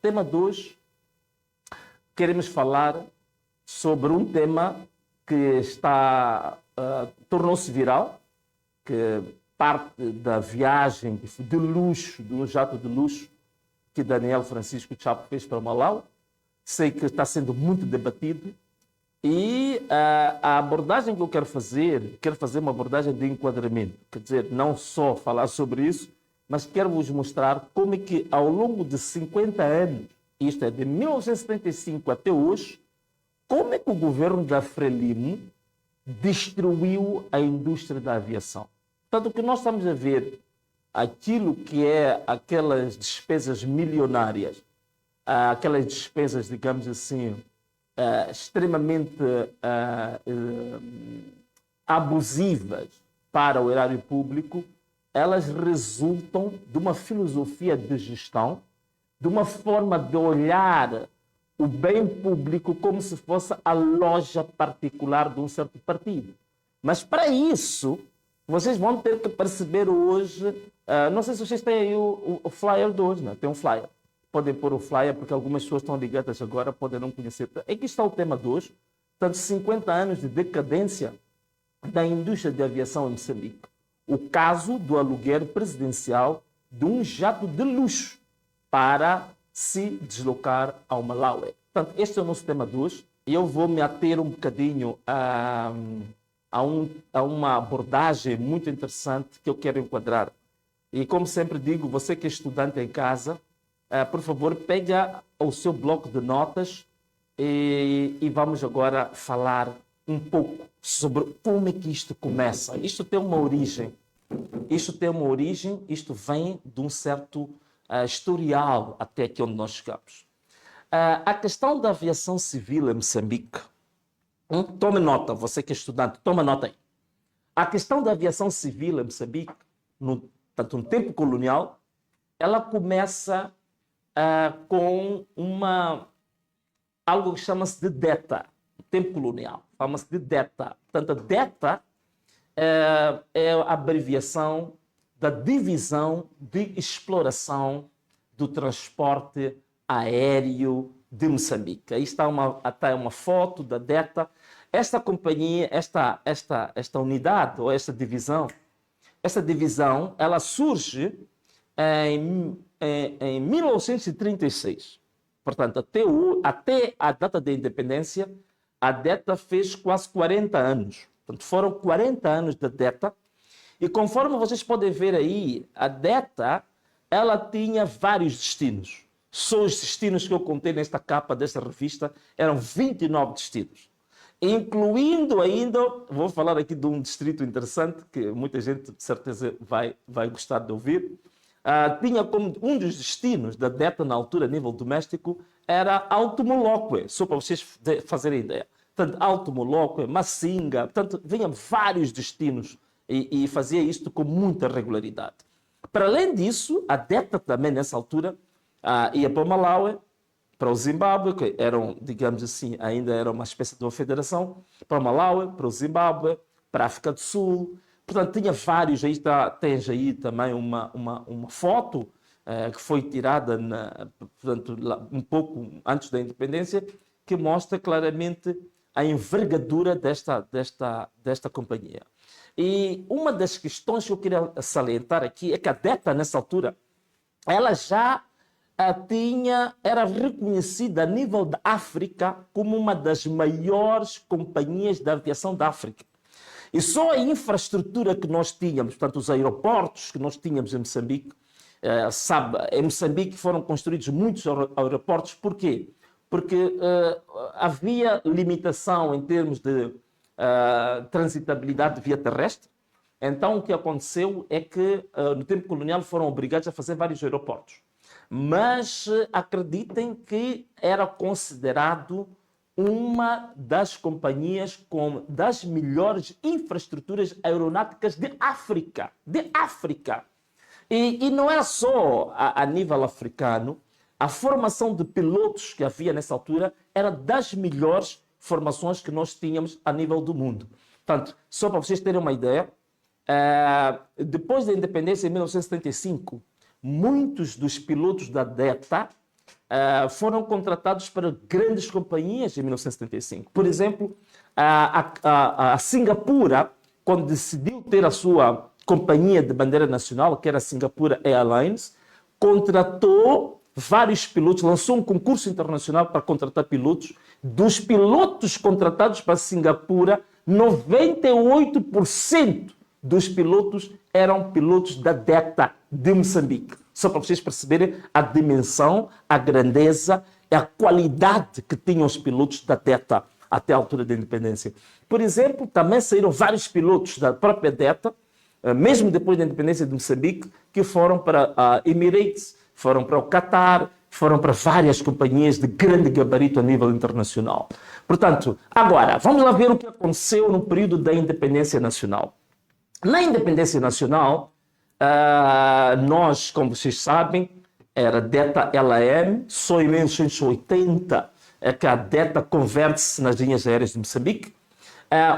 Tema 2, queremos falar sobre um tema que tornou-se viral, que parte da viagem de luxo, de um jato de luxo, que Daniel Francisco Chapo fez para Malau. Sei que está sendo muito debatido. E a abordagem que eu quero fazer uma abordagem de enquadramento. Quer dizer, não só falar sobre isso, mas quero vos mostrar como é que ao longo de 50 anos, isto é, de 1975 até hoje, como é que o governo da Frelimo destruiu a indústria da aviação. Portanto, o que nós estamos a ver, aquilo que é aquelas despesas milionárias, aquelas despesas, digamos assim, extremamente abusivas para o erário público, elas resultam de uma filosofia de gestão, de uma forma de olhar o bem público como se fosse a loja particular de um certo partido. Mas para isso, vocês vão ter que perceber hoje, não sei se vocês têm aí o flyer de hoje, né? Tem um flyer. Podem pôr o flyer, porque algumas pessoas estão ligadas agora, podem não conhecer. Aqui está o tema de hoje. Portanto, 50 anos de decadência da indústria de aviação em Moçambique. O caso do aluguer presidencial de um jato de luxo para se deslocar ao Malawi. Portanto, este é o nosso tema de hoje. E eu vou me ater um bocadinho a uma abordagem muito interessante que eu quero enquadrar. E como sempre digo, você que é estudante em casa, por favor, pega o seu bloco de notas e vamos agora falar um pouco sobre como é que isto começa. Isto tem uma origem. Isto vem de um certo historial até aqui onde nós chegamos. A questão da aviação civil em Moçambique, tome nota, você que é estudante, toma nota aí. A questão da aviação civil em Moçambique, no tempo colonial, ela começa com algo que chama-se de DETA, no tempo colonial, chama-se de DETA. Portanto, a DETA é a abreviação da Divisão de Exploração do Transporte Aéreo de Moçambique. Aí está uma foto da DETA. Esta companhia, esta unidade ou esta divisão, ela surge em 1936. Portanto, até a data da independência, a DETA fez quase 40 anos. Portanto, foram 40 anos da DETA. E conforme vocês podem ver aí, a DETA, ela tinha vários destinos. Só os destinos que eu contei nesta capa desta revista eram 29 destinos. Incluindo ainda, vou falar aqui de um distrito interessante, que muita gente de certeza vai gostar de ouvir. Tinha como um dos destinos da DETA na altura, a nível doméstico, era Alto Moloque, só para vocês fazerem ideia. Portanto, Alto Moloque, Massinga, portanto, vinham vários destinos e fazia isto com muita regularidade. Para além disso, a DETA também, nessa altura, ia para o Malawi, para o Zimbábue, que eram, digamos assim, ainda era uma espécie de uma federação, para o Malawi, para o Zimbábue, para a África do Sul. Portanto, tinha vários, tens aí também uma foto que foi tirada portanto, um pouco antes da independência, que mostra claramente a envergadura desta companhia. E uma das questões que eu queria salientar aqui é que a DETA, nessa altura, ela já era reconhecida a nível da África como uma das maiores companhias de aviação da África. E só a infraestrutura que nós tínhamos, portanto, os aeroportos que nós tínhamos em Moçambique, em Moçambique foram construídos muitos aeroportos. Porquê? Porque havia limitação em termos de transitabilidade de via terrestre. Então, o que aconteceu é que, no tempo colonial, foram obrigados a fazer vários aeroportos. Mas acreditem que era considerado uma das companhias com das melhores infraestruturas aeronáuticas de África. De África. E não era só a nível africano. A formação de pilotos que havia nessa altura era das melhores formações que nós tínhamos a nível do mundo. Portanto, só para vocês terem uma ideia, depois da independência, em 1975, muitos dos pilotos da DETA foram contratados para grandes companhias em 1975. Por exemplo, a Singapura, quando decidiu ter a sua companhia de bandeira nacional, que era a Singapore Airlines, contratou vários pilotos, lançou um concurso internacional para contratar pilotos. Dos pilotos contratados para Singapura, 98% dos pilotos eram pilotos da DETA de Moçambique. Só para vocês perceberem a dimensão, a grandeza e a qualidade que tinham os pilotos da DETA até a altura da independência. Por exemplo, também saíram vários pilotos da própria DETA, mesmo depois da independência de Moçambique, que foram para a Emirates, foram para o Qatar, foram para várias companhias de grande gabarito a nível internacional. Portanto, agora, vamos lá ver o que aconteceu no período da independência nacional. Na independência nacional, nós, como vocês sabem, era DETA LAM, só em 1980 é que a DETA converte-se nas linhas aéreas de Moçambique.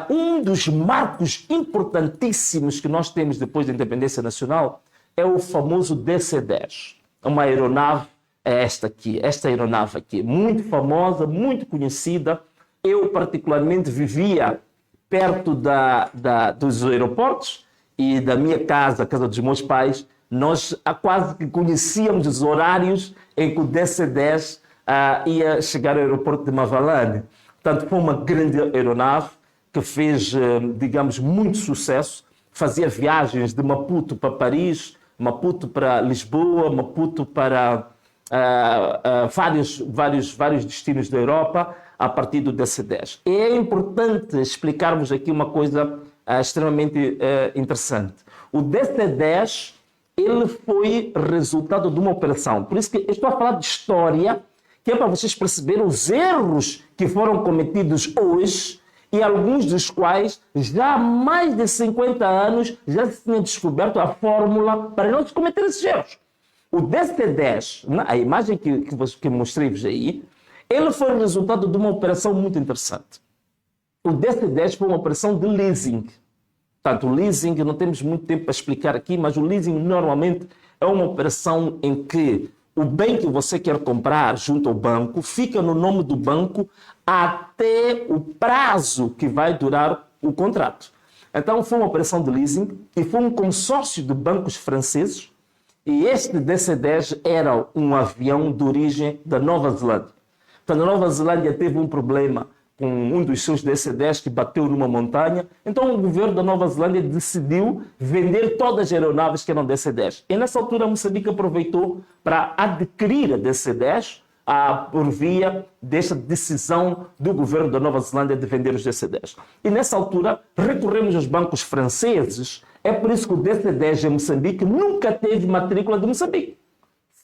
Um dos marcos importantíssimos que nós temos depois da independência nacional é o famoso DC-10. Uma aeronave, esta aeronave aqui, muito famosa, muito conhecida. Eu, particularmente, vivia perto dos aeroportos e da minha casa, a casa dos meus pais. Nós quase que conhecíamos os horários em que o DC-10 ia chegar ao aeroporto de Mavalane. Portanto, foi uma grande aeronave que fez, digamos, muito sucesso. Fazia viagens de Maputo para Paris, Maputo para Lisboa, Maputo para vários destinos da Europa a partir do DC-10. E é importante explicarmos aqui uma coisa extremamente interessante. O DC-10 ele foi resultado de uma operação. Por isso que eu estou a falar de história, que é para vocês perceberem os erros que foram cometidos hoje e alguns dos quais já há mais de 50 anos já se tinha descoberto a fórmula para não se cometer esses erros. O DC-10, a imagem que mostrei-vos aí, ele foi o resultado de uma operação muito interessante. O DC-10 foi uma operação de leasing. Portanto, o leasing, não temos muito tempo para explicar aqui, mas o leasing normalmente é uma operação em que o bem que você quer comprar junto ao banco fica no nome do banco até o prazo que vai durar o contrato. Então, foi uma operação de leasing e foi um consórcio de bancos franceses e este DC-10 era um avião de origem da Nova Zelândia. Portanto, a Nova Zelândia teve um problema com um dos seus DC-10 que bateu numa montanha. Então, o governo da Nova Zelândia decidiu vender todas as aeronaves que eram DC-10. E nessa altura, Moçambique aproveitou para adquirir a DC-10 por via desta decisão do governo da Nova Zelândia de vender os DC-10. E nessa altura, recorremos aos bancos franceses. É por isso que o DC-10 em Moçambique nunca teve matrícula de Moçambique.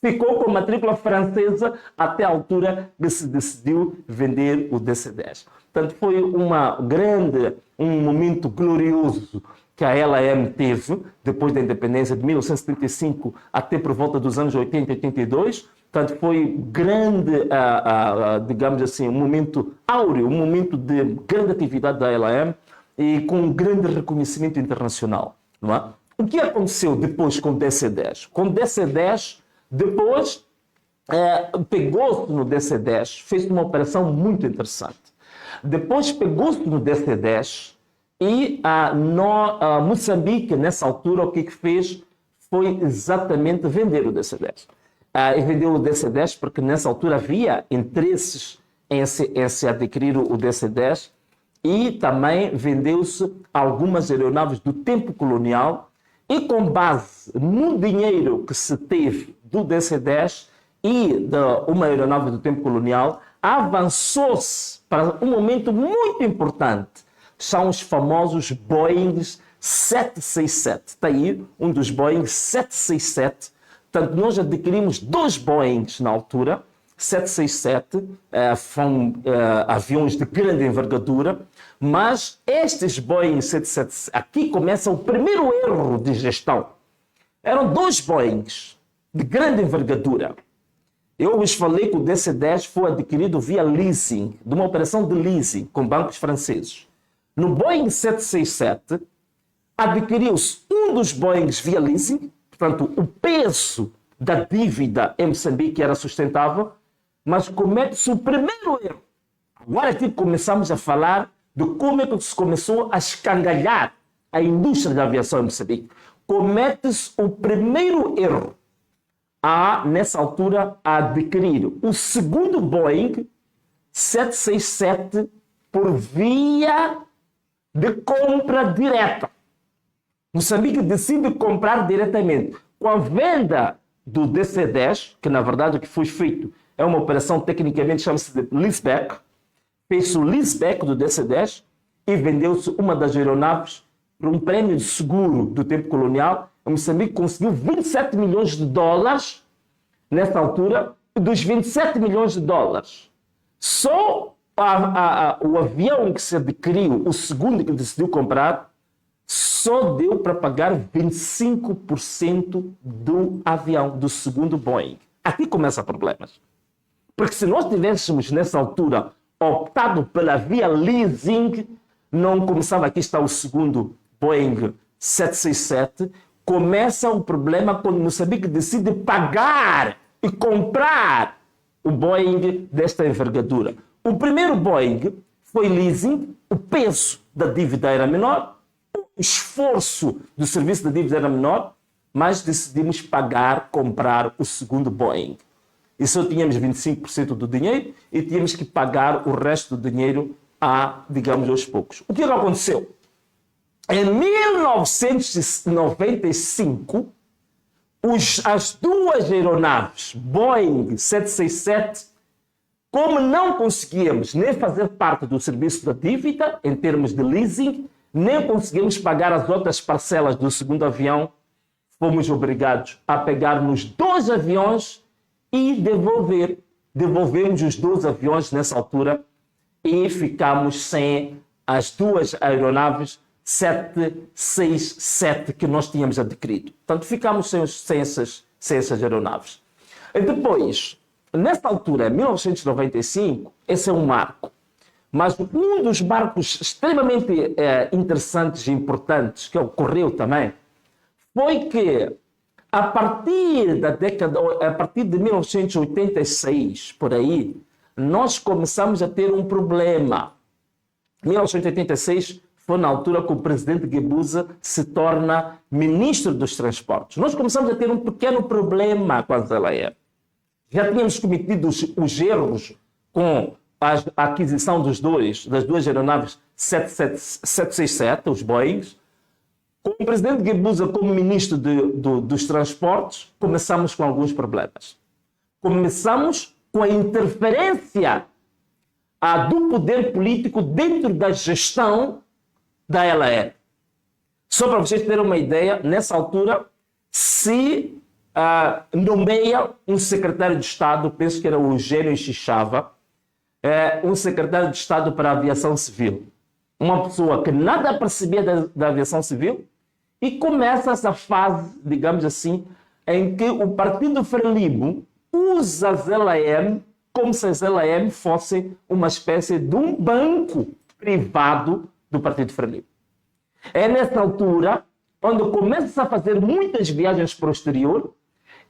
Ficou com matrícula francesa até a altura que se decidiu vender o DC-10. Portanto, foi um momento glorioso que a LAM teve depois da independência de 1975 até por volta dos anos 80 e 82. Portanto, foi grande, digamos assim, um momento áureo, um momento de grande atividade da LAM e com um grande reconhecimento internacional. Não é? O que aconteceu depois com o DC-10? Com o DC-10, depois pegou-se no DC-10, fez uma operação muito interessante. Depois pegou-se no DC-10 e Moçambique, nessa altura, o que fez foi exatamente vender o DC-10. E vendeu o DC-10 porque nessa altura havia interesses em se adquirir o DC-10 e também vendeu-se algumas aeronaves do tempo colonial e com base no dinheiro que se teve do DC-10 e de uma aeronave do tempo colonial, avançou-se para um momento muito importante. São os famosos Boeing 767. Está aí um dos Boeing 767. Portanto, nós adquirimos 2 Boeings na altura, 767, são aviões de grande envergadura, mas estes Boeing 777, aqui começa o primeiro erro de gestão. Eram 2 Boeings de grande envergadura. Eu vos falei que o DC-10 foi adquirido via leasing, de uma operação de leasing com bancos franceses. No Boeing 767, adquiriu-se um dos Boeings via leasing, portanto, o peso da dívida em Moçambique era sustentável, mas comete-se o primeiro erro. Agora aqui começamos a falar de como é que se começou a escangalhar a indústria da aviação em Moçambique. Comete-se o primeiro erro nessa altura, a adquirir o segundo Boeing 767 por via de compra direta. Moçambique decide comprar diretamente. Com a venda do DC-10, que na verdade o que foi feito é uma operação tecnicamente chama-se de leaseback, fez-se o leaseback do DC-10 e vendeu-se uma das aeronaves por um prêmio de seguro do tempo colonial. Moçambique conseguiu 27 milhões de dólares nessa altura. Dos 27 milhões de dólares, só o avião que se adquiriu, o segundo que decidiu comprar, só deu para pagar 25% do avião, do segundo Boeing. Aqui começa problemas. Porque se nós tivéssemos, nessa altura, optado pela via leasing, não começava, aqui está o segundo Boeing 767, começa o problema quando Moçambique decide pagar e comprar o Boeing desta envergadura. O primeiro Boeing foi leasing, o peso da dívida era menor, o esforço do serviço da dívida era menor, mas decidimos comprar o segundo Boeing. E só tínhamos 25% do dinheiro e tínhamos que pagar o resto do dinheiro digamos, aos poucos. O que aconteceu? Em 1995, as duas aeronaves Boeing 767, como não conseguíamos nem fazer parte do serviço da dívida, em termos de leasing, nem conseguimos pagar as outras parcelas do segundo avião, fomos obrigados a pegar nos dois aviões e devolvemos os dois aviões nessa altura e ficamos sem as duas aeronaves 767 que nós tínhamos adquirido. Portanto, ficamos sem essas aeronaves. E depois, nessa altura, em 1995, esse é um marco. Mas um dos marcos extremamente interessantes e importantes que ocorreu também foi que, a partir de 1986, por aí, nós começamos a ter um problema. 1986 foi na altura que o presidente Guebuza se torna ministro dos transportes. Nós começamos a ter um pequeno problema com a ZLE. Já tínhamos cometido os erros com a aquisição das duas aeronaves 767, os Boeings. Com o presidente Guebuza como ministro dos transportes, começamos com alguns problemas. Começamos com a interferência do poder político dentro da gestão da LAE. Só para vocês terem uma ideia, nessa altura se nomeia um secretário de Estado, penso que era o Eugênio Xixava, um secretário de Estado para a aviação civil. Uma pessoa que nada percebia da aviação civil, e começa essa fase, digamos assim, em que o Partido Frelimo usa as LAM como se as LAM fossem uma espécie de um banco privado do Partido Frelimo. É nessa altura onde começa a fazer muitas viagens para o exterior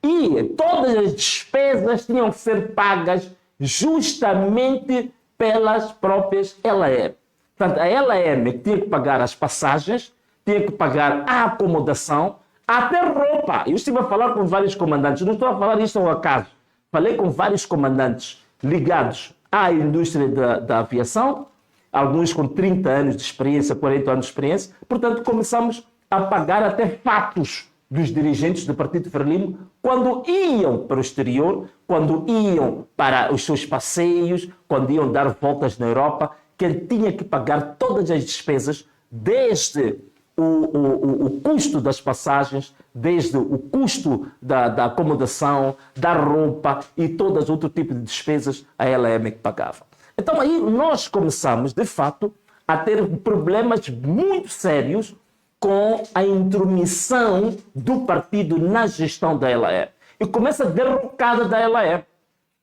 e todas as despesas tinham que ser pagas justamente pelas próprias LAM. Portanto, a LAM tinha que pagar as passagens, tinha que pagar a acomodação, até roupa. Eu estive a falar com vários comandantes, não estou a falar isto ao acaso. Falei com vários comandantes ligados à indústria da aviação, alguns com 30 anos de experiência, 40 anos de experiência. Portanto, começamos a pagar até fatos dos dirigentes do Partido Frelimo quando iam para o exterior, quando iam para os seus passeios, quando iam dar voltas na Europa, que ele tinha que pagar todas as despesas, desde o custo das passagens, desde o custo da acomodação, da roupa e todas outro tipo de despesas, a LAM que pagava. Então aí nós começamos, de fato, a ter problemas muito sérios com a intromissão do partido na gestão da LAM. E começa a derrocada da LAM.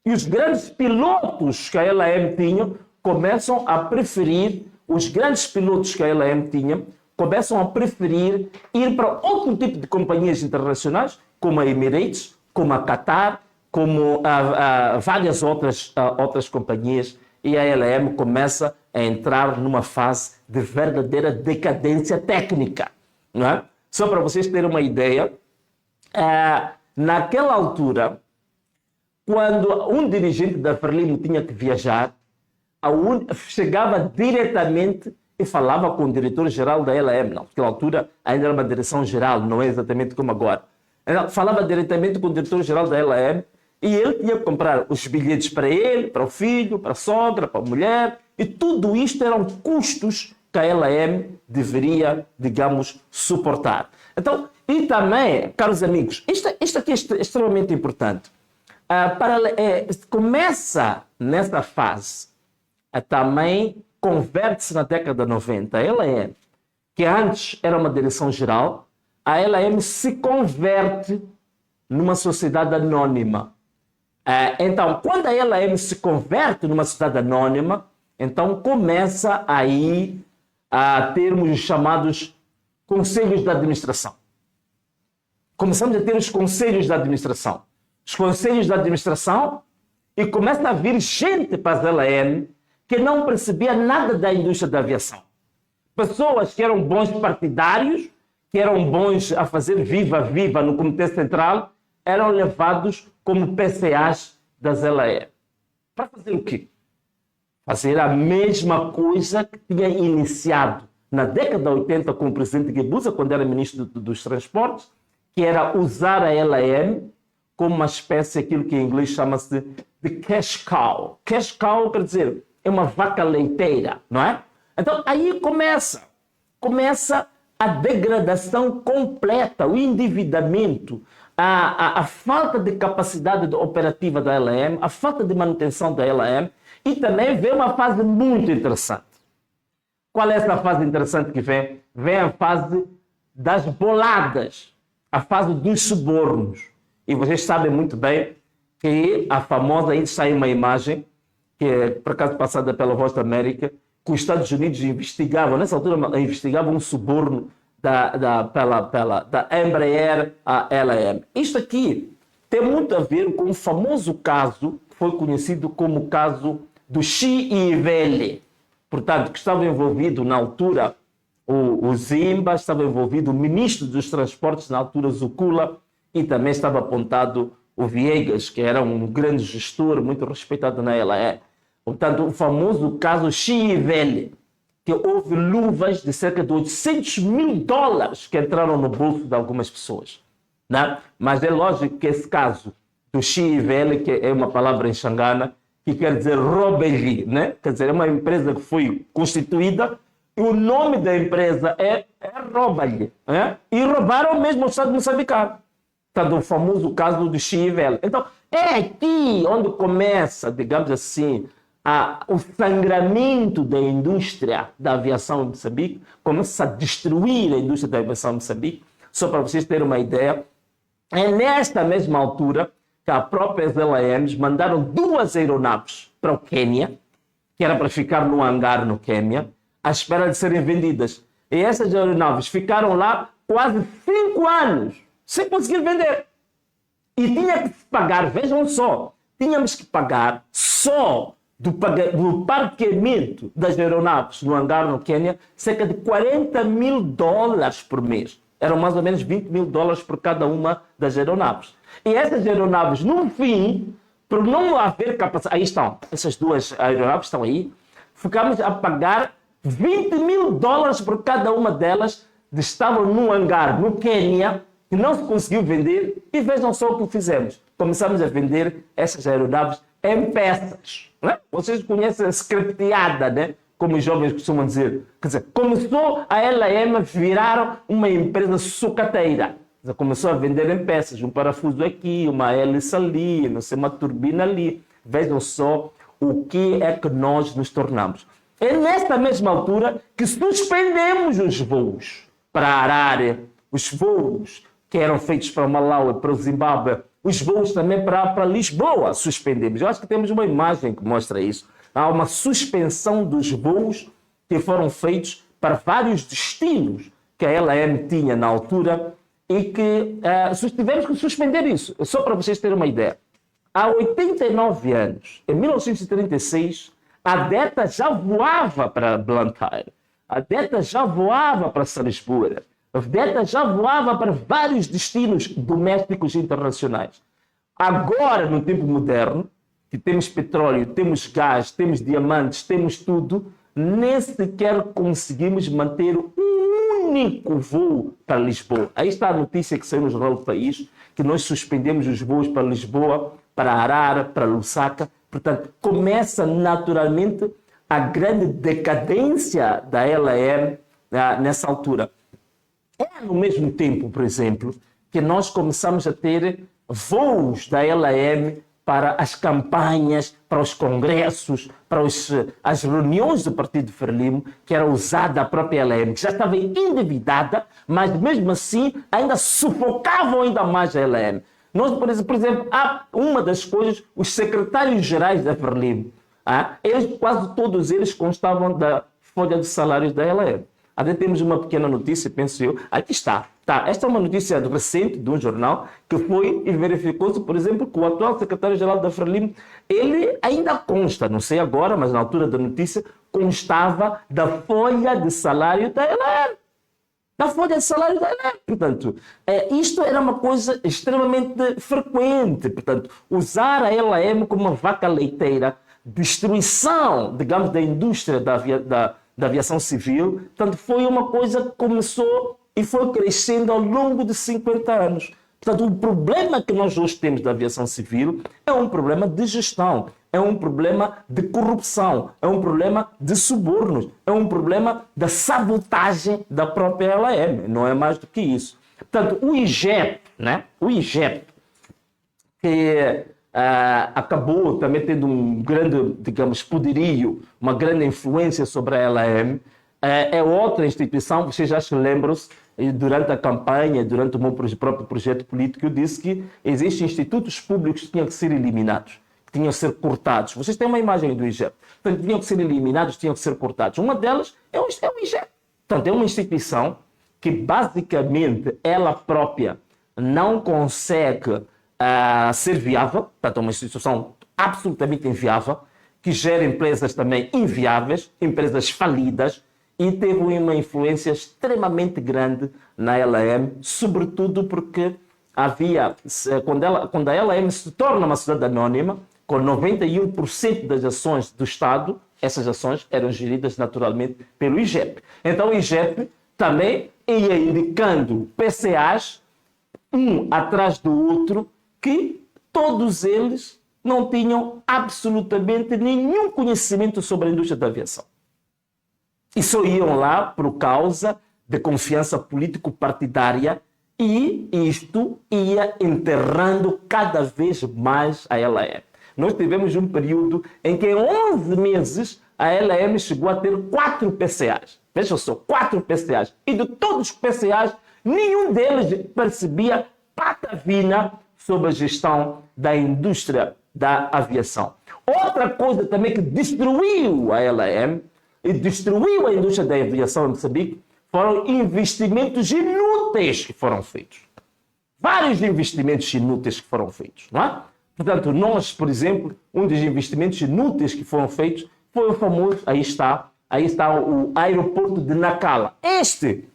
E os grandes pilotos que a LAM tinha começam a preferir, começam a preferir ir para outro tipo de companhias internacionais, como a Emirates, como a Qatar, como várias outras companhias, e a LM começa a entrar numa fase de verdadeira decadência técnica. Não é? Só para vocês terem uma ideia, naquela altura, quando um dirigente da Frelimo tinha que viajar, chegava diretamente e falava com o diretor-geral da LM. Naquela altura ainda era uma direção-geral, não é exatamente como agora. Falava diretamente com o diretor-geral da LM e ele tinha que comprar os bilhetes para ele, para o filho, para a sogra, para a mulher, e tudo isto eram custos que a LM deveria, digamos, suportar. Então, e também, caros amigos, isto aqui é extremamente importante. Começa nessa fase, também converte-se na década de 90. A LM, que antes era uma direção-geral, a LM se converte numa sociedade anônima. Então, quando a LM se converte numa sociedade anônima, então começa aí a termos os chamados conselhos de administração. Começamos a ter os conselhos de administração. Os conselhos de administração, e começa a vir gente para as LM que não percebia nada da indústria da aviação. Pessoas que eram bons partidários, que eram bons a fazer viva no Comitê Central, eram levados como PCAs das LM. Para fazer o quê? Fazer a mesma coisa que tinha iniciado na década de 80 com o presidente Guebuza, quando era ministro dos Transportes, que era usar a LM como uma espécie, aquilo que em inglês chama-se de cash cow. Cash cow quer dizer, é uma vaca leiteira, não é? Então aí começa a degradação completa, o endividamento, a falta de capacidade operativa da LM, a falta de manutenção da LM, e também vem uma fase muito interessante. Qual é essa fase interessante que vem? Vem a fase das boladas, a fase dos subornos. E vocês sabem muito bem que a famosa, aí sai uma imagem, que é por acaso passada pela Voz da América, que os Estados Unidos investigavam, nessa altura investigavam um suborno da Embraer à LM. Isto aqui tem muito a ver com o famoso caso, que foi conhecido como o caso do Chiivele. Portanto, que estava envolvido na altura o Zimba, estava envolvido o ministro dos Transportes na altura, Zucula, e também estava apontado o Viegas, que era um grande gestor, muito respeitado na LE. Portanto, o famoso caso Chiivele, que houve luvas de cerca de $800 mil que entraram no bolso de algumas pessoas. Né? Mas é lógico que esse caso do Chiivele, que é uma palavra em Xangana, que quer dizer roubalheiro, né? Quer dizer, é uma empresa que foi constituída e o nome da empresa é roubalheiro. Né? E roubaram mesmo o Estado moçambicano. Portanto, o famoso caso do Chiivele. Então, é aqui onde começa, digamos assim, o sangramento da indústria da aviação em Moçambique, começa a destruir a indústria da aviação em Moçambique. Só para vocês terem uma ideia, é nesta mesma altura que as próprias LMs mandaram 2 aeronaves para o Quênia, que era para ficar no hangar no Quênia, à espera de serem vendidas. E essas aeronaves ficaram lá quase 5 anos, sem conseguir vender. E tinha que se pagar, vejam só, tínhamos que pagar só do parqueamento das aeronaves no hangar no Quênia, cerca de $40 mil por mês. Eram mais ou menos $20 mil por cada uma das aeronaves. E essas aeronaves, no fim, por não haver capacidade... Aí estão, essas 2 aeronaves estão aí. Ficamos a pagar $20 mil por cada uma delas. Estavam no hangar no Quênia, que não se conseguiu vender. E vejam só o que fizemos. Começamos a vender essas aeronaves em peças. Né? Vocês conhecem a scripteada, né? Como os jovens costumam dizer. Quer dizer, começou a LM virar uma empresa sucateira. Começou a vender em peças, um parafuso aqui, uma hélice ali, não sei, uma turbina ali. Vejam só o que é que nós nos tornamos. É nesta mesma altura que suspendemos os voos para a Harare, os voos que eram feitos para Malawi, para o Zimbábue, os voos também para Lisboa suspendemos. Eu acho que temos uma imagem que mostra isso. Há uma suspensão dos voos que foram feitos para vários destinos que a LM tinha na altura e que tivemos que suspender isso. Só para vocês terem uma ideia. há 89 anos, em 1936, a DETA já voava para Blantyre, a DETA já voava para Salisbury, a DETA já voava para vários destinos domésticos e internacionais. Agora, no tempo moderno, que temos petróleo, temos gás, temos diamantes, temos tudo, nem sequer conseguimos manter um único voo para Lisboa. Aí está a notícia que saiu no Jornal do País, que nós suspendemos os voos para Lisboa, para Arara, para Lusaka. Portanto, começa naturalmente a grande decadência da LAM nessa altura. É no mesmo tempo, por exemplo, que nós começamos a ter voos da LAM para as campanhas, para os congressos, para as reuniões do Partido Frelimo, que era usada a própria LAM, que já estava endividada, mas mesmo assim ainda sufocavam ainda mais a LAM. Nós, por exemplo, há uma das coisas, os secretários-gerais da Frelimo, eles, quase todos eles constavam da folha de salários da LAM. Até temos uma pequena notícia, penso eu. Aqui está. Esta é uma notícia recente de um jornal que foi e verificou-se, por exemplo, que o atual secretário-geral da Frelimo, ele ainda consta, não sei agora, mas na altura da notícia, constava da folha de salário da LAM. Da folha de salário da LAM. Portanto, isto era uma coisa extremamente frequente. Portanto, usar a LAM como uma vaca leiteira, destruição, digamos, da indústria da aviação civil, portanto, foi uma coisa que começou e foi crescendo ao longo de 50 anos. Portanto, o problema que nós hoje temos da aviação civil é um problema de gestão, é um problema de corrupção, é um problema de subornos, é um problema da sabotagem da própria LAM, não é mais do que isso. Portanto, o IGEP, o IGEP, que acabou também tendo um grande, digamos, poderio, uma grande influência sobre a LAM, é outra instituição, vocês já se lembram-se, durante a campanha, durante o meu próprio projeto político, eu disse que existem institutos públicos que tinham que ser eliminados, que tinham que ser cortados. Vocês têm uma imagem do IGEP. Portanto, tinham que ser eliminados, tinham que ser cortados. Uma delas é o IGEP. Portanto, é uma instituição que, basicamente, ela própria não consegue ser viável, portanto, é uma instituição absolutamente inviável, que gera empresas também inviáveis, empresas falidas, e teve uma influência extremamente grande na LAM, sobretudo porque havia, quando a LAM se torna uma sociedade anónima, com 91% das ações do Estado, essas ações eram geridas naturalmente pelo IGEP. Então o IGEP também ia indicando PCAs, um atrás do outro, que todos eles não tinham absolutamente nenhum conhecimento sobre a indústria da aviação. E só iam lá por causa de confiança político-partidária, e isto ia enterrando cada vez mais a LAM. Nós tivemos um período em que em 11 meses a LAM chegou a ter 4 PCAs. Vejam só, 4 PCAs. E de todos os PCAs, nenhum deles percebia patavina sobre a gestão da indústria da aviação. Outra coisa também que destruiu a LAM e destruiu a indústria da aviação em Moçambique foram investimentos inúteis que foram feitos. Vários investimentos inúteis que foram feitos, não é? Portanto, nós, por exemplo, um dos investimentos inúteis que foram feitos foi o famoso, aí está o aeroporto de Nacala. Este,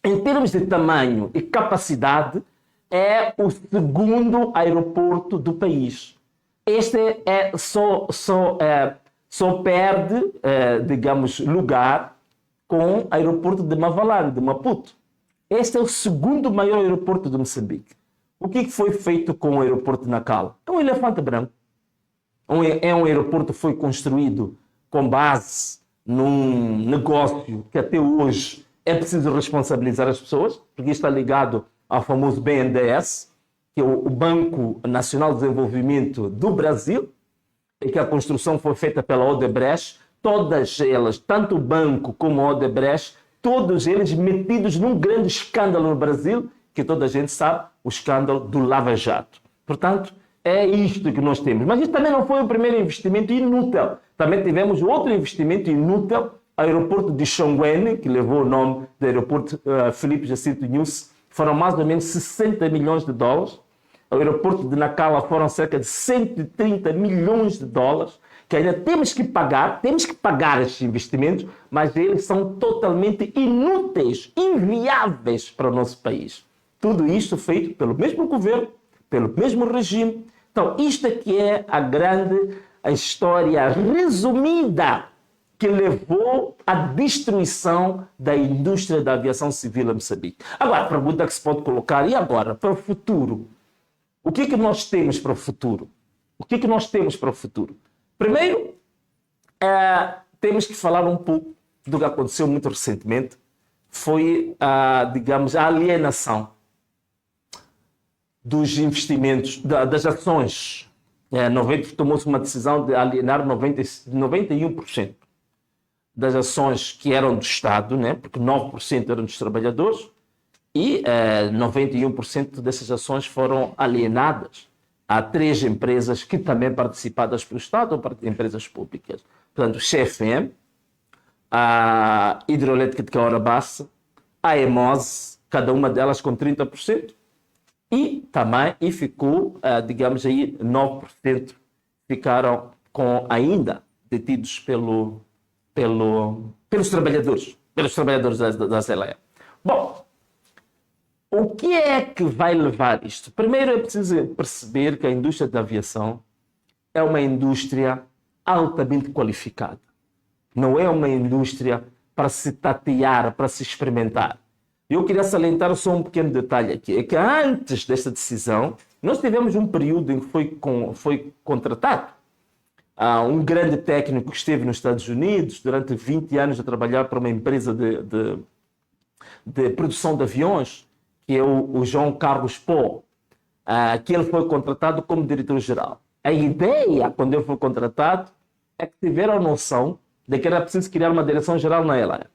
em termos de tamanho e capacidade, é o segundo aeroporto do país. Este só perde, digamos, lugar com o aeroporto de Mavalane, de Maputo. Este é o segundo maior aeroporto de Moçambique. O que foi feito com o aeroporto de Nacala? É um elefante branco. É um aeroporto que foi construído com base num negócio que até hoje é preciso responsabilizar as pessoas, porque está ligado ao famoso BNDES, que é o Banco Nacional de Desenvolvimento do Brasil, e que a construção foi feita pela Odebrecht, todas elas, tanto o banco como a Odebrecht, todos eles metidos num grande escândalo no Brasil, que toda a gente sabe, o escândalo do Lava Jato. Portanto, é isto que nós temos. Mas isso também não foi o primeiro investimento inútil. Também tivemos outro investimento inútil, o aeroporto de Xongwen, que levou o nome do aeroporto Filipe Jacinto Nunes, foram mais ou menos 60 milhões de dólares. o aeroporto de Nacala foram cerca de 130 milhões de dólares, que ainda temos que pagar esses investimentos, mas eles são totalmente inúteis, inviáveis para o nosso país. Tudo isso feito pelo mesmo governo, pelo mesmo regime. Então, isto aqui é a história resumida que levou à destruição da indústria da aviação civil em Moçambique. Agora, a pergunta que se pode colocar, e agora, para o futuro? O que é que nós temos para o futuro? O que é que nós temos para o futuro? Primeiro, temos que falar um pouco do que aconteceu muito recentemente. Foi, digamos, a alienação dos investimentos, das ações. Tomou-se uma decisão de alienar 91% das ações que eram do Estado, né? Porque 9% eram dos trabalhadores, e 91% dessas ações foram alienadas a 3 empresas que também participadas pelo Estado, ou empresas públicas. Portanto, CFM, a Hidroelétrica de Caorabassa, a EMOSE, cada uma delas com 30%, e ficou, digamos aí, 9% ficaram ainda detidos pelos trabalhadores da ZLE. Bom, o que é que vai levar isto? Primeiro é preciso perceber que a indústria da aviação é uma indústria altamente qualificada. Não é uma indústria para se tatear, para se experimentar. Eu queria salientar só um pequeno detalhe aqui. É que antes desta decisão, nós tivemos um período em que foi contratado um grande técnico que esteve nos Estados Unidos durante 20 anos a trabalhar para uma empresa de produção de aviões, que é o João Carlos Pó, que ele foi contratado como diretor-geral. A ideia, quando ele foi contratado, é que tiveram a noção de que era preciso criar uma direção-geral na LM.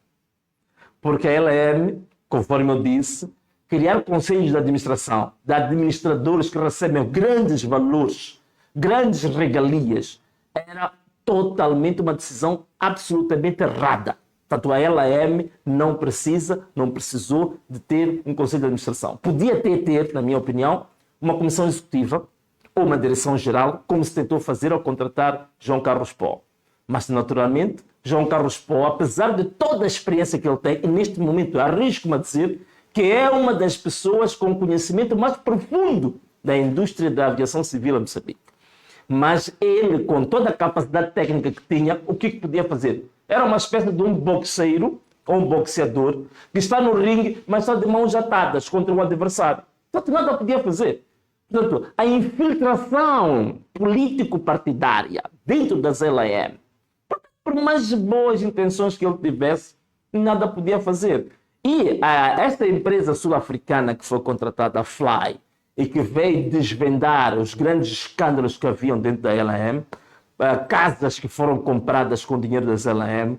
Porque a LM, conforme eu disse, criar conselhos de administração, de administradores que recebem grandes valores, grandes regalias, era totalmente uma decisão absolutamente errada. Portanto, a LM não precisou de ter um conselho de administração. Podia ter, na minha opinião, uma comissão executiva ou uma direção-geral, como se tentou fazer ao contratar João Carlos Pó. Mas, naturalmente, João Carlos Pó, apesar de toda a experiência que ele tem, e neste momento arrisco-me a dizer que é uma das pessoas com conhecimento mais profundo da indústria da aviação civil em Moçambique. Mas ele, com toda a capacidade técnica que tinha, o que podia fazer? Era uma espécie de um boxeiro, ou um boxeador, que está no ringue, mas está de mãos atadas contra o adversário. Portanto, nada podia fazer. Portanto, a infiltração político-partidária dentro das LM, por mais boas intenções que ele tivesse, nada podia fazer. E esta empresa sul-africana que foi contratada, a Fly, e que veio desvendar os grandes escândalos que haviam dentro da LM, casas que foram compradas com dinheiro das LM,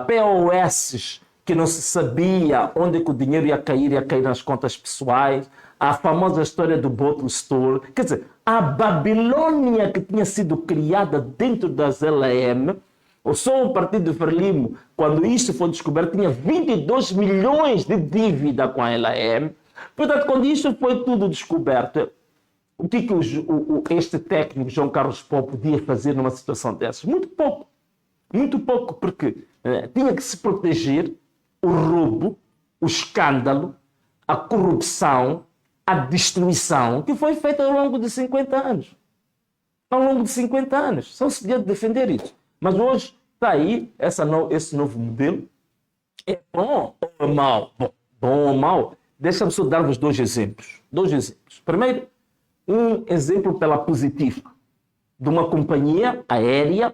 POS que não se sabia onde que o dinheiro ia cair nas contas pessoais, a famosa história do Bottle Store. Quer dizer, a Babilônia que tinha sido criada dentro das LM, só o partido de Frelimo, quando isto foi descoberto, tinha 22 milhões de dívida com a LM. Portanto, quando isto foi tudo descoberto, o que este técnico, João Carlos Pó, podia fazer numa situação dessas? Muito pouco. Muito pouco, porque tinha que se proteger o roubo, o escândalo, a corrupção, a destruição que foi feita ao longo de 50 anos. Ao longo de 50 anos. Só se podia defender isso. Mas hoje está aí esse novo modelo. É bom ou é mau? Bom ou mau? Deixa-me só dar-vos 2 exemplos. 2 exemplos. Primeiro, um exemplo pela positiva de uma companhia aérea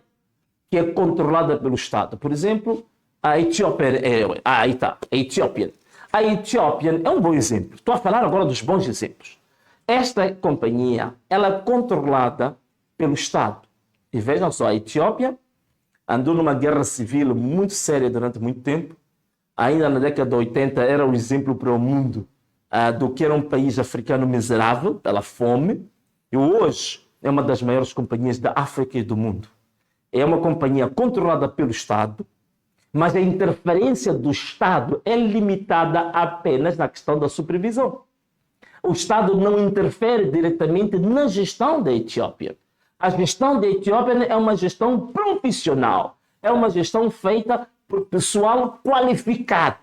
que é controlada pelo Estado. Por exemplo, a Ethiopian Airways. Aí está, a Ethiopian. A Ethiopian é um bom exemplo. Estou a falar agora dos bons exemplos. Esta companhia, ela é controlada pelo Estado. E vejam só, a Etiópia andou numa guerra civil muito séria durante muito tempo. Ainda na década de 80 era um exemplo para o mundo do que era um país africano miserável pela fome. E hoje é uma das maiores companhias da África e do mundo. É uma companhia controlada pelo Estado, mas a interferência do Estado é limitada apenas na questão da supervisão. O Estado não interfere diretamente na gestão da Etiópia. A gestão da Etiópia é uma gestão profissional. É uma gestão feita por pessoal qualificado,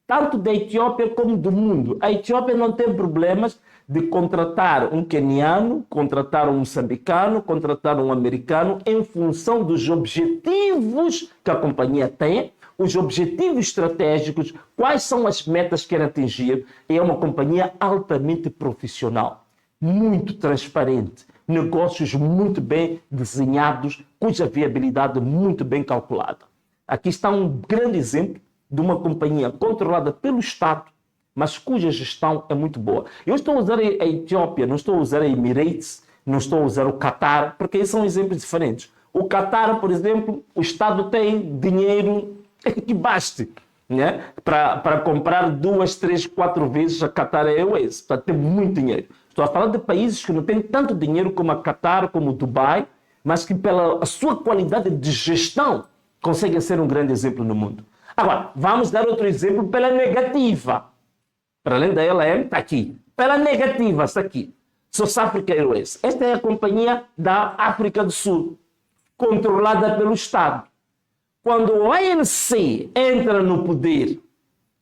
tanto da Etiópia como do mundo. A Etiópia não tem problemas de contratar um queniano, contratar um moçambicano, contratar um americano, em função dos objetivos que a companhia tem, os objetivos estratégicos, quais são as metas que quer atingir. É uma companhia altamente profissional, muito transparente, negócios muito bem desenhados, cuja viabilidade muito bem calculada. Aqui está um grande exemplo de uma companhia controlada pelo Estado, mas cuja gestão é muito boa. Eu estou a usar a Etiópia, não estou a usar a Emirates, não estou a usar o Qatar, porque são exemplos diferentes. O Qatar, por exemplo, o Estado tem dinheiro que baste, né, para comprar 2, 3, 4 vezes a Qatar Airways. Portanto, tem muito dinheiro. Estou a falar de países que não têm tanto dinheiro como a Qatar, como o Dubai, mas que pela sua qualidade de gestão conseguem ser um grande exemplo no mundo. Agora, vamos dar outro exemplo pela negativa. Para além da LM, está aqui. Pela negativa, está aqui. South Africa Airways. Esta é a companhia da África do Sul, controlada pelo Estado. Quando o ANC entra no poder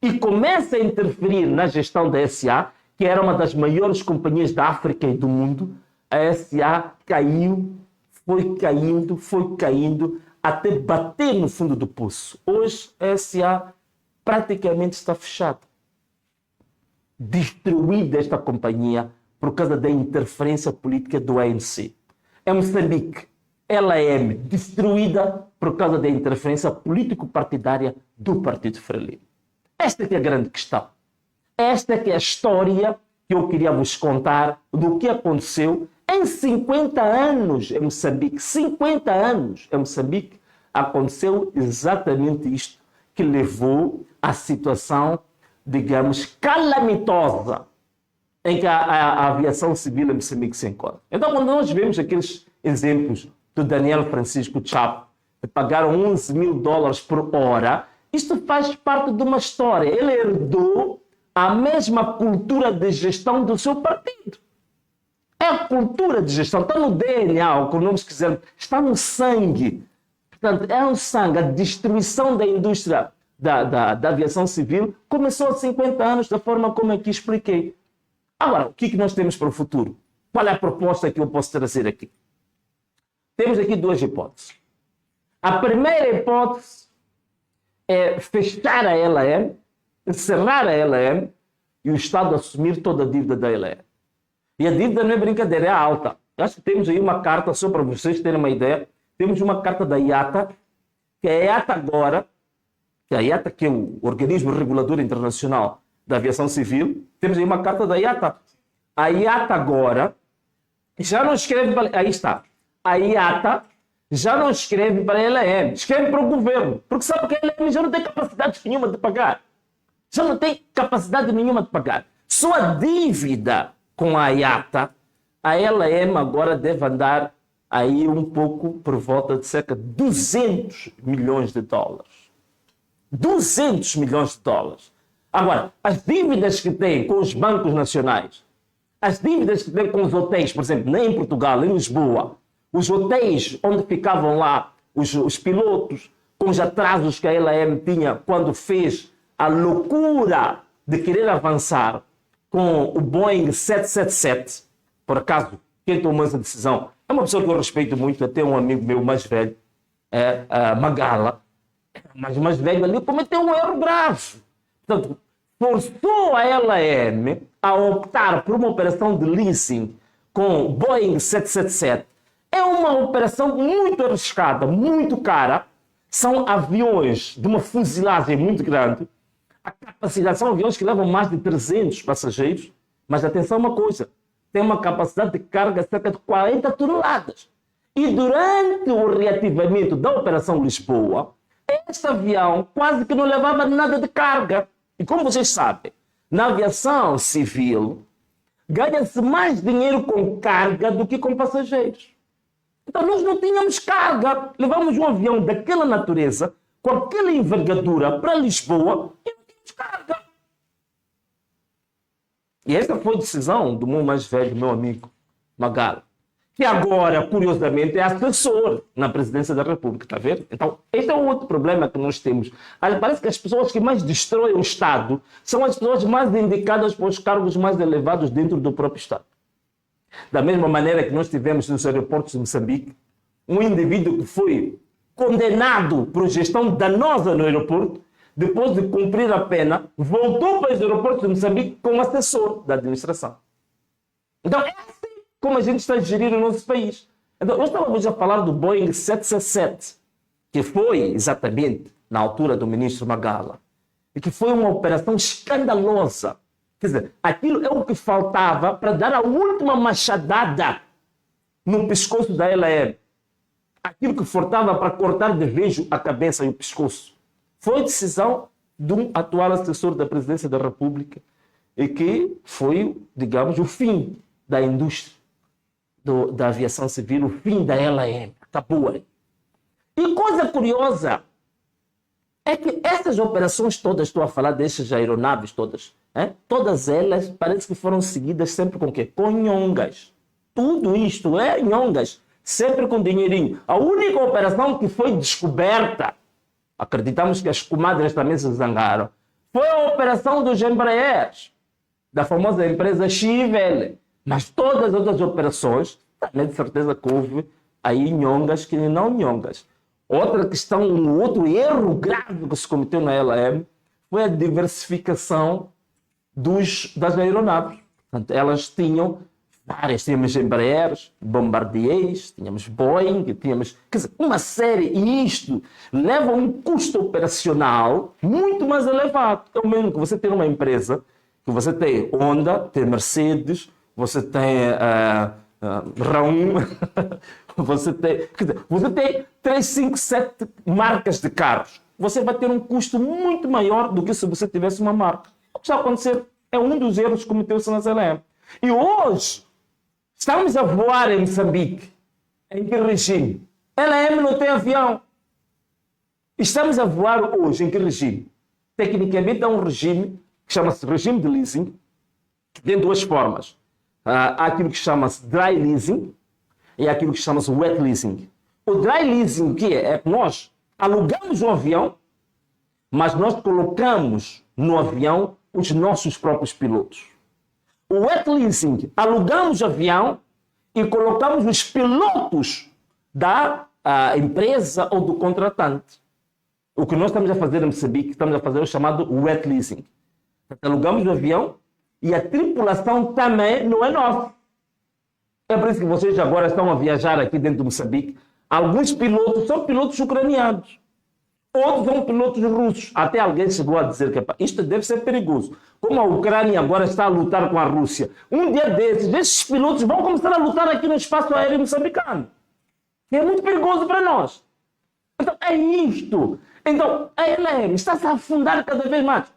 e começa a interferir na gestão da SA, que era uma das maiores companhias da África e do mundo, a SA caiu, foi caindo, até bater no fundo do poço. Hoje a SA praticamente está fechada. Destruída esta companhia por causa da interferência política do ANC. Em Moçambique, LM, destruída por causa da interferência político-partidária do Partido Frelimo. Esta é a grande questão. Esta é a história que eu queria vos contar do que aconteceu em 50 anos em Moçambique. 50 anos em Moçambique aconteceu exatamente isto que levou à situação, digamos, calamitosa em que a aviação civil em Moçambique se encontra. Então, quando nós vemos aqueles exemplos do Daniel Francisco Chapo, que pagaram $11 mil por hora, isto faz parte de uma história. Ele herdou a mesma cultura de gestão do seu partido. É a cultura de gestão, está no DNA, ou como nós quisermos, está no sangue. Portanto, é um sangue. A destruição da indústria da aviação civil começou há 50 anos, da forma como aqui expliquei. Agora, o que nós temos para o futuro? Qual é a proposta que eu posso trazer aqui? Temos aqui duas hipóteses. A primeira hipótese é fechar a LM, encerrar a LM e o Estado assumir toda a dívida da LM. E a dívida não é brincadeira, é alta. Eu acho que temos aí uma carta, só para vocês terem uma ideia, temos uma carta da IATA, que a IATA agora, que é o Organismo Regulador Internacional da Aviação Civil, temos aí uma carta da IATA. A IATA agora já não escreve para... Aí está. A IATA já não escreve para a LM, escreve para o governo, porque sabe que a LM já não tem capacidade nenhuma de pagar. Já não tem capacidade nenhuma de pagar. Sua dívida com a IATA, a LM agora deve andar aí um pouco por volta de cerca de $200 milhões. 200 milhões de dólares. Agora, as dívidas que tem com os bancos nacionais, as dívidas que tem com os hotéis, por exemplo, nem em Portugal, em Lisboa, os hotéis onde ficavam lá os pilotos, com os atrasos que a LM tinha quando fez a loucura de querer avançar com o Boeing 777, por acaso, quem tomou essa decisão é uma pessoa que eu respeito muito, até um amigo meu mais velho, Magala, mas o mais velho ali cometeu um erro grave. Portanto, forçou a LM a optar por uma operação de leasing com o Boeing 777. É uma operação muito arriscada, muito cara. São aviões de uma fuzilagem muito grande. A capacidade, são aviões que levam mais de 300 passageiros. Mas atenção a uma coisa, tem uma capacidade de carga de cerca de 40 toneladas. E durante o reativamento da Operação Lisboa, este avião quase que não levava nada de carga. E como vocês sabem, na aviação civil, ganha-se mais dinheiro com carga do que com passageiros. Então nós não tínhamos carga. Levamos um avião daquela natureza, com aquela envergadura para Lisboa e não tínhamos carga. E essa foi a decisão do meu mais velho, meu amigo Magalo, que agora, curiosamente, é assessor na presidência da República, está vendo? Então, este é um outro problema que nós temos. Parece que as pessoas que mais destroem o Estado são as pessoas mais indicadas para os cargos mais elevados dentro do próprio Estado. Da mesma maneira que nós tivemos nos aeroportos de Moçambique, um indivíduo que foi condenado por gestão danosa no aeroporto, depois de cumprir a pena, voltou para os aeroportos de Moçambique como assessor da administração. Então, é assim como a gente está a gerir o nosso país. Então, nós estávamos a falar do Boeing 767, que foi exatamente na altura do ministro Magala, e que foi uma operação escandalosa. Quer dizer, aquilo é o que faltava para dar a última machadada no pescoço da LM. Aquilo que faltava para cortar de vez a cabeça e o pescoço. Foi decisão de um atual assessor da presidência da República e que foi, digamos, o fim da indústria da aviação civil, o fim da LM. Acabou aí. E coisa curiosa é que essas operações todas, estou a falar destas aeronaves todas, todas elas parece que foram seguidas sempre com o quê? Com nhongas. Tudo isto é nhongas, sempre com dinheirinho. A única operação que foi descoberta, acreditamos que as comadres também se zangaram, foi a operação dos Embraers, da famosa empresa Chivele. Mas todas as outras operações, também de certeza que houve aí nhongas que não nhongas. Outra questão, um outro erro grave que se cometeu na LM foi a diversificação das aeronaves. Portanto, elas tinham várias, tínhamos Embraers, Bombardiers, tínhamos Boeing, tínhamos, quer dizer, uma série, e isto leva a um custo operacional muito mais elevado. É o mesmo que você ter uma empresa, que você tem Honda, tem Mercedes, você tem Raum, você tem 3, 5, 7 marcas de carros. Você vai ter um custo muito maior do que se você tivesse uma marca. O que está a acontecer é um dos erros que cometeu-se nas LM. E hoje, estamos a voar em Moçambique. Em que regime? LM não tem avião. Estamos a voar hoje em que regime? Tecnicamente é um regime que chama-se regime de leasing, que tem duas formas. Há aquilo que chama-se dry leasing e há aquilo que chama-se wet leasing. O dry leasing, o que é? É que nós alugamos um avião, mas nós colocamos no avião os nossos próprios pilotos. O wet leasing, alugamos o avião e colocamos os pilotos da empresa ou do contratante. O que nós estamos a fazer em Moçambique, estamos a fazer o chamado wet leasing. Alugamos o avião e a tripulação também não é nossa. É por isso que vocês agora estão a viajar aqui dentro de Moçambique. Alguns pilotos são pilotos ucranianos. Outros são pilotos russos. Até alguém chegou a dizer que isto deve ser perigoso. Como a Ucrânia agora está a lutar com a Rússia, um dia desses, esses pilotos vão começar a lutar aqui no espaço aéreo moçambicano. E é muito perigoso para nós. Então é isto. Então a LM está-se a afundar cada vez mais.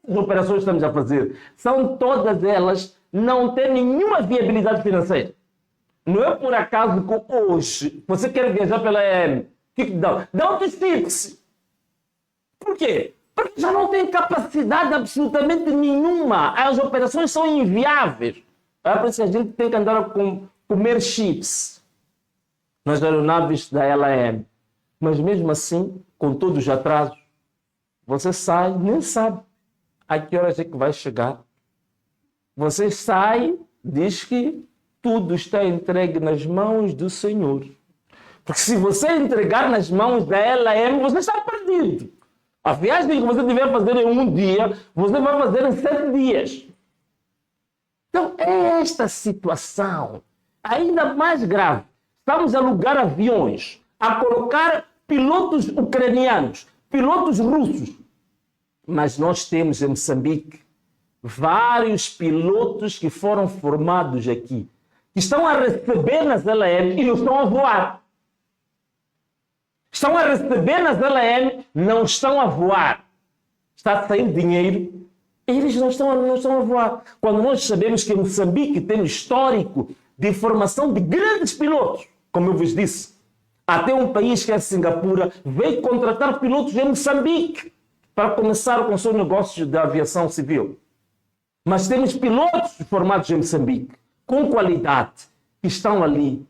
As operações que estamos a fazer são todas elas não têm nenhuma viabilidade financeira. Não é por acaso que hoje você quer viajar pela LM. O que dá? Dá um tips. Por quê? Porque já não tem capacidade absolutamente nenhuma. As operações são inviáveis. É por isso que a gente tem que andar a comer chips nas aeronaves da LM. Mas mesmo assim, com todos os atrasos, você sai, nem sabe a que horas é que vai chegar. Você sai, diz que tudo está entregue nas mãos do Senhor. Porque se você entregar nas mãos da LM, você está perdido. A viagem que você tiver fazer em um dia, você vai fazer em 7 dias. Então, é esta situação ainda mais grave. Estamos a alugar aviões, a colocar pilotos ucranianos, pilotos russos. Mas nós temos em Moçambique vários pilotos que foram formados aqui, que estão a receber nas LM e não estão a voar. Estão a receber nas LM, não estão a voar. Está a sair dinheiro, eles não estão a voar. Quando nós sabemos que em Moçambique tem um histórico de formação de grandes pilotos, como eu vos disse, até um país que é Singapura veio contratar pilotos em Moçambique para começar com o seu negócio de aviação civil. Mas temos pilotos formados em Moçambique, com qualidade, que estão ali,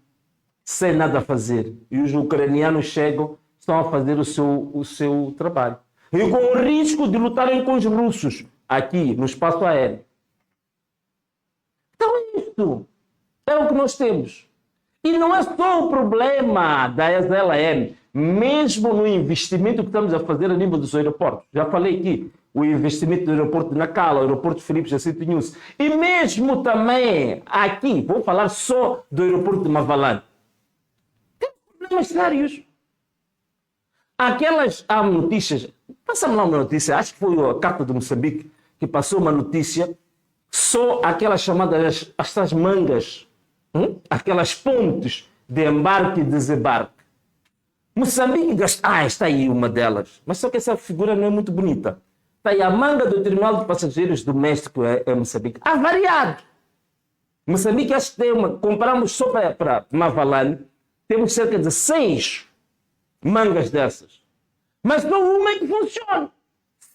sem nada a fazer. E os ucranianos chegam, estão a fazer o seu trabalho. E com o risco de lutarem com os russos, aqui, no espaço aéreo. Então é isto. É o que nós temos. E não é só o problema da SLM, mesmo no investimento que estamos a fazer a nível dos aeroportos. Já falei aqui, o investimento do aeroporto de Nacala, o aeroporto de Filipe Jacinto Inhosse. E mesmo também aqui, vou falar só do aeroporto de Mavalane. Tem problemas sérios. Aquelas notícias, passa-me lá uma notícia, acho que foi a Carta de Moçambique que passou uma notícia, só aquelas chamadas as mangas, aquelas pontes de embarque e desembarque. Moçambique gasta, está aí uma delas, mas só que essa figura não é muito bonita. Está aí a manga do terminal de passageiros doméstico em Moçambique, avariado. Moçambique, acho que tem compramos só para Mavalane, temos cerca de 6 mangas dessas. Mas só uma é que funciona.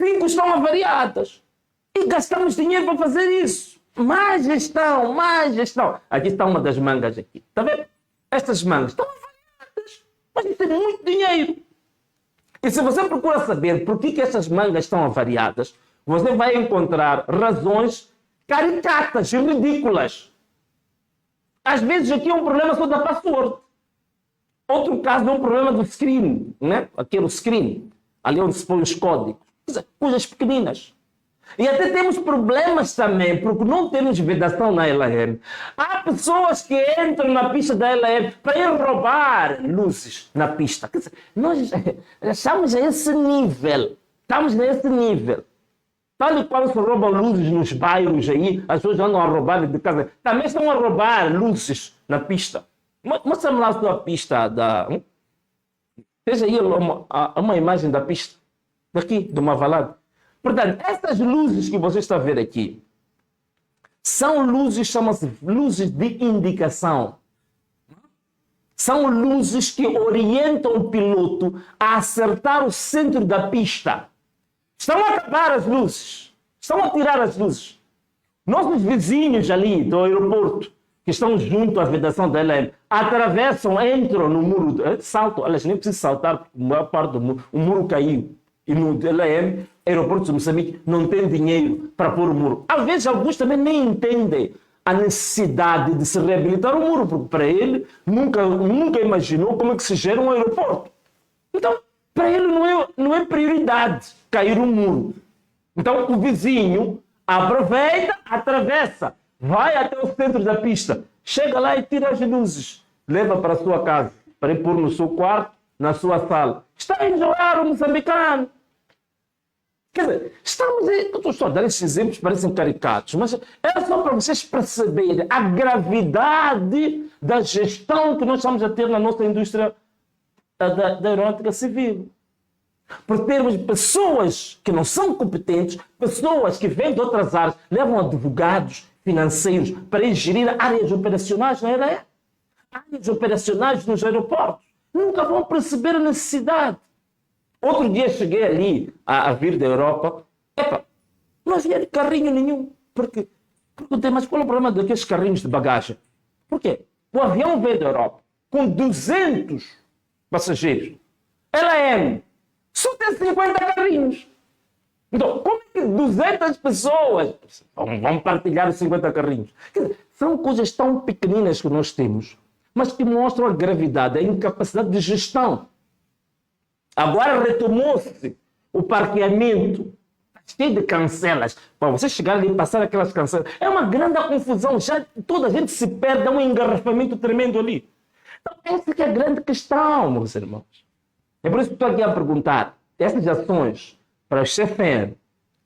5 estão avariadas. E gastamos dinheiro para fazer isso. Mais gestão, mais gestão. Aqui está uma das mangas aqui. Está vendo? Estas mangas estão avariadas. Mas isso é muito dinheiro. E se você procura saber por que estas mangas estão avariadas, você vai encontrar razões caricatas e ridículas. Às vezes aqui é um problema só da password. Outro caso é um problema do screen, né? Aquele screen, ali onde se põe os códigos. Coisas pequeninas. E até temos problemas também, porque não temos vedação na LAM. Há pessoas que entram na pista da LAM para ir roubar luzes na pista. Quer dizer, nós estamos a esse nível. Estamos nesse nível. Tal e qual se roubam luzes nos bairros aí, as pessoas andam a roubar de casa. Também estão a roubar luzes na pista. Mostra-me lá a sua pista da... Veja aí uma imagem da pista. Daqui, do Mavalade. Portanto, essas luzes que você está a ver aqui são luzes, chamam-se luzes de indicação. São luzes que orientam o piloto a acertar o centro da pista. Estão a acabar as luzes. Estão a tirar as luzes. Nossos vizinhos ali do aeroporto, que estão junto à vedação da LM, atravessam, entram no muro, saltam, elas nem precisam saltar, porque a maior parte do muro, o muro caiu. E no LM, aeroporto de Moçambique, não tem dinheiro para pôr o muro. Às vezes, alguns também nem entendem a necessidade de se reabilitar o muro, porque para ele, nunca imaginou como é que se gera um aeroporto. Então, para ele não é prioridade cair um muro. Então, o vizinho aproveita, atravessa, vai até o centro da pista, chega lá e tira as luzes, leva para a sua casa, para ir pôr no seu quarto, na sua sala. Está a enjoar o moçambicano. Quer dizer, eu estou a dar esses exemplos, parecem caricatos, mas é só para vocês perceberem a gravidade da gestão que nós estamos a ter na nossa indústria da aeronáutica civil. Por termos pessoas que não são competentes, pessoas que vêm de outras áreas, levam advogados financeiros para ir gerir áreas operacionais na área, áreas operacionais nos aeroportos. Nunca vão perceber a necessidade. Outro dia cheguei ali a vir da Europa. Não havia de carrinho nenhum. Porque perguntei, mas qual é o problema daqueles carrinhos de bagagem? Por quê? O avião veio da Europa com 200 passageiros. LAM só tem 50 carrinhos. Então, como é que 200 pessoas vão partilhar os 50 carrinhos? Quer dizer, são coisas tão pequeninas que nós temos, mas que mostram a gravidade, a incapacidade de gestão. Agora retomou-se o parqueamento, cheio de cancelas. Para você chegar ali e passar aquelas cancelas, é uma grande confusão. Já toda a gente se perde, é um engarrafamento tremendo ali. Então, essa que é a grande questão, meus irmãos. É por isso que estou aqui a perguntar, essas ações para o CFN,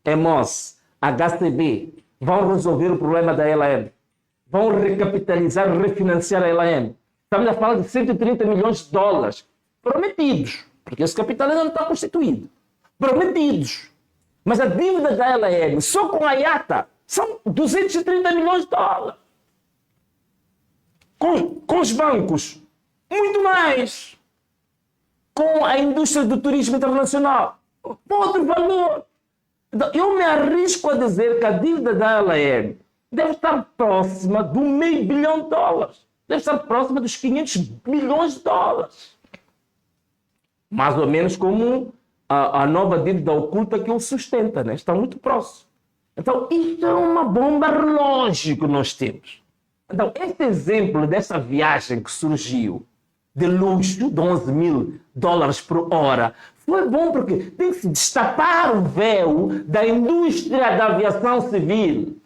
EMOS, HCB, vão resolver o problema da LAM? Vão recapitalizar, refinanciar a LAM? Estamos a falar de 130 milhões de dólares prometidos, porque esse capital ainda não está constituído. Prometidos. Mas a dívida da LAM, só com a IATA, são 230 milhões de dólares. Com os bancos, muito mais. Com a indústria do turismo internacional, outro valor. Então, eu me arrisco a dizer que a dívida da LM deve estar próxima do $500 milhão. Deve estar próxima dos $500 milhões. Mais ou menos como a nova dívida oculta que o sustenta, né? Está muito próximo. Então, isto é uma bomba relógio que nós temos. Então, este exemplo dessa viagem que surgiu de luxo de $11 mil por hora foi bom porque tem que se destapar o véu da indústria da aviação civil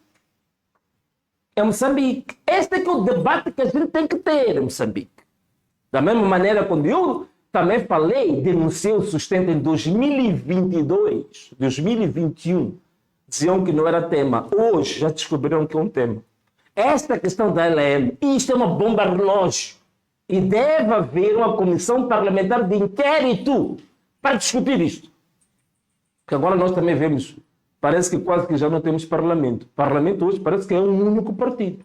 em Moçambique. Este é que é o debate que a gente tem que ter em Moçambique. Da mesma maneira, quando eu também falei, denunciei o sustento em 2022, 2021, diziam que não era tema. Hoje já descobriram que é um tema. Esta questão da LM, isto é uma bomba relógio. E deve haver uma comissão parlamentar de inquérito para discutir isto. Porque agora nós também vemos, parece que quase que já não temos parlamento. Parlamento hoje parece que é um único partido.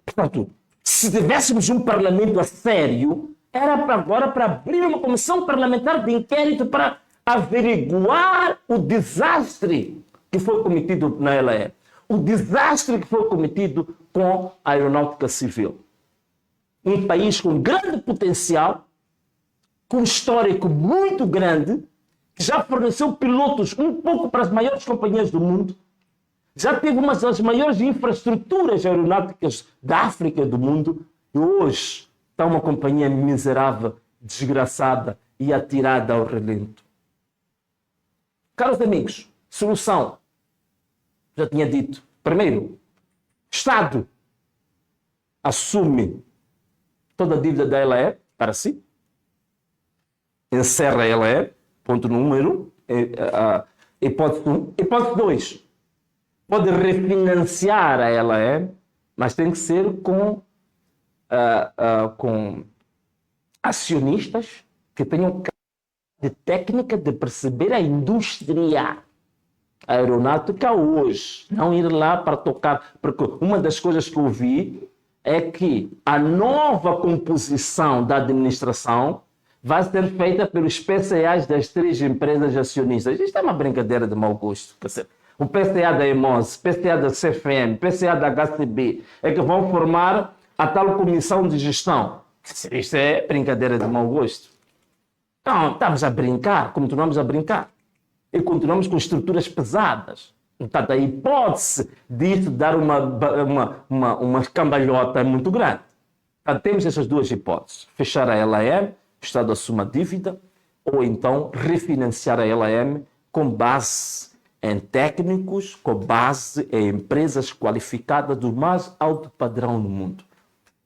Portanto, se tivéssemos um parlamento a sério, era agora para abrir uma comissão parlamentar de inquérito para averiguar o desastre que foi cometido na LE. O desastre que foi cometido com a aeronáutica civil. Um país com grande potencial, com um histórico muito grande, que já forneceu pilotos um pouco para as maiores companhias do mundo, já teve uma das maiores infraestruturas aeronáuticas da África e do mundo, e hoje está uma companhia miserável, desgraçada e atirada ao relento. Caros amigos, solução. Já tinha dito. Primeiro, Estado assume toda a dívida da LE para si, encerra a LE, ponto número 1, hipótese 1. Hipótese 2, pode refinanciar a LE, mas tem que ser com acionistas que tenham de técnica de perceber a indústria aeronáutica hoje, não ir lá para tocar, porque uma das coisas que eu vi é que a nova composição da administração vai ser feita pelos PCAs das 3 empresas acionistas. Isto é uma brincadeira de mau gosto. O PCA da EMOS, PCA da CFM, PCA da HCB, é que vão formar a tal comissão de gestão. Isto é brincadeira de mau gosto. Então, estamos a brincar, continuamos a brincar. E continuamos com estruturas pesadas. Portanto, a hipótese disso dar uma cambalhota é muito grande. Portanto, temos essas duas hipóteses. Fechar a LAM, o Estado assume a dívida, ou então refinanciar a LAM com base em técnicos, com base em empresas qualificadas do mais alto padrão no mundo.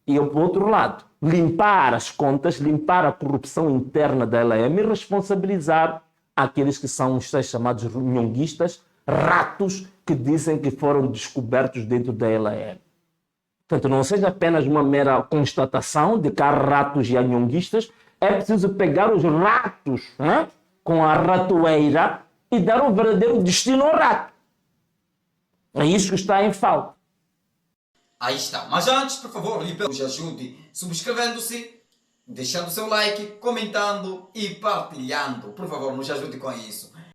E, por outro lado, limpar as contas, limpar a corrupção interna da LAM e responsabilizar aqueles que são os tais chamados nhonguistas, ratos que dizem que foram descobertos dentro da LAM. Portanto, não seja apenas uma mera constatação de que há ratos e há nhonguistas, é preciso pegar os ratos, né, com a ratoeira e dar um verdadeiro destino ao rato. É isso que está em falta. Aí está. Mas antes, por favor, nos ajude subscrevendo-se, deixando seu like, comentando e partilhando. Por favor, nos ajude com isso.